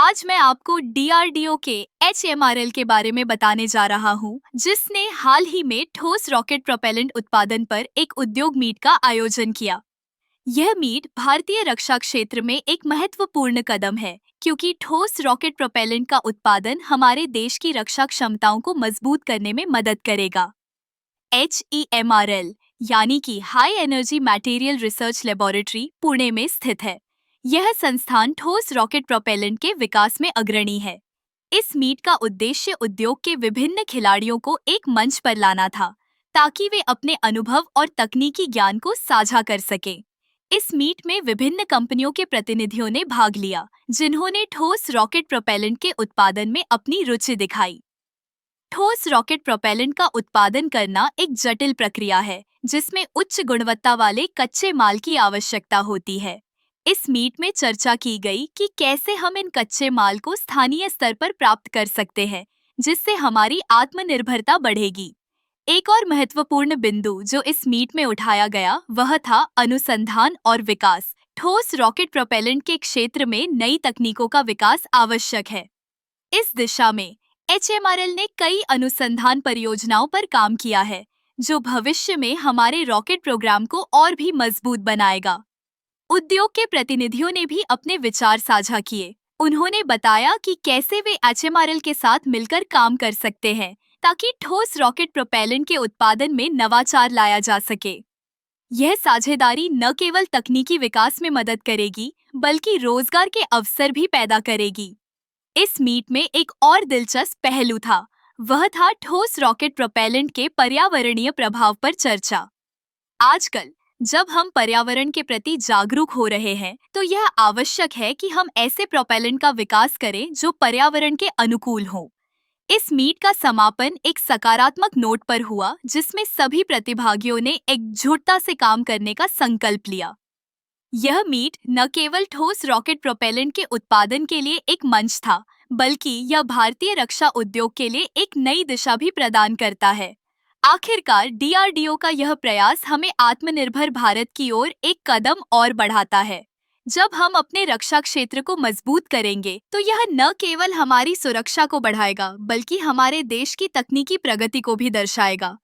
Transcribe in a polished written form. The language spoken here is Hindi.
आज मैं आपको डीआरडीओ के एचएमआरएल के बारे में बताने जा रहा हूँ, जिसने हाल ही में ठोस रॉकेट प्रोपेलेंट उत्पादन पर एक उद्योग मीट का आयोजन किया। यह मीट भारतीय रक्षा क्षेत्र में एक महत्वपूर्ण कदम है, क्योंकि ठोस रॉकेट प्रोपेलेंट का उत्पादन हमारे देश की रक्षा क्षमताओं को मजबूत करने में मदद करेगा। HEMRL यानी कि high energy material research laboratory Pune में स्थित है। यह संस्थान ठोस रॉकेट प्रोपेलेंट के विकास में अग्रणी है। इस मीट का उद्देश्य उद्योग के विभिन्न खिलाड़ियों को एक मंच पर लाना था, ताकि वे अपने अनुभव और तकनीकी ज्ञान को साझा कर सकें। इस मीट में विभिन्न कंपनियों के प्रतिनिधियों ने भाग लिया, जिन्होंने ठोस रॉकेट प्रोपेलेंट के उत्पादन में अपनी रुचि दिखाई। ठोस रॉकेट प्रोपेलेंट का उत्पादन करना एक जटिल प्रक्रिया है, जिसमें उच्च गुणवत्ता वाले कच्चे माल की आवश्यकता होती है। इस मीट में चर्चा की गई कि कैसे हम इन कच्चे माल को स्थानीय स्तर पर प्राप्त कर सकते हैं, जिससे हमारी आत्मनिर्भरता बढ़ेगी। एक और महत्वपूर्ण बिंदु जो इस मीट में उठाया गया, वह था अनुसंधान और विकास। ठोस रॉकेट प्रोपेलेंट के क्षेत्र में नई तकनीकों का विकास आवश्यक है। इस दिशा में HMRL ने कई अनुसंधान परियोजनाओं पर काम किया है, जो भविष्य में हमारे रॉकेट प्रोग्राम को और भी मजबूत बनाएगा। उद्योग के प्रतिनिधियों ने भी अपने विचार साझा किए। उन्होंने बताया कि कैसे वे HMRL के साथ मिलकर काम कर सकते हैं, ताकि ठोस रॉकेट प्रोपेलेंट के उत्पादन में नवाचार लाया जा सके। यह साझेदारी न केवल तकनीकी विकास में मदद करेगी, बल्कि रोजगार के अवसर भी पैदा करेगी। इस मीट में एक और दिलचस्प पहलू था, वह था ठोस रॉकेट प्रोपेलेंट के पर्यावरणीय प्रभाव पर चर्चा। आजकल जब हम पर्यावरण के प्रति जागरूक हो रहे हैं, तो यह आवश्यक है कि हम ऐसे प्रोपेलेंट का विकास करें जो पर्यावरण के अनुकूल हो। इस मीट का समापन एक सकारात्मक नोट पर हुआ, जिसमें सभी प्रतिभागियों ने एकजुटता से काम करने का संकल्प लिया। यह मीट न केवल ठोस रॉकेट प्रोपेलेंट के उत्पादन के लिए एक मंच था, बल्कि यह भारतीय रक्षा उद्योग के लिए एक नई दिशा भी प्रदान करता है। आखिरकार डीआरडीओ का यह प्रयास हमें आत्मनिर्भर भारत की ओर एक कदम और बढ़ाता है। जब हम अपने रक्षा क्षेत्र को मजबूत करेंगे, तो यह न केवल हमारी सुरक्षा को बढ़ाएगा, बल्कि हमारे देश की तकनीकी प्रगति को भी दर्शाएगा।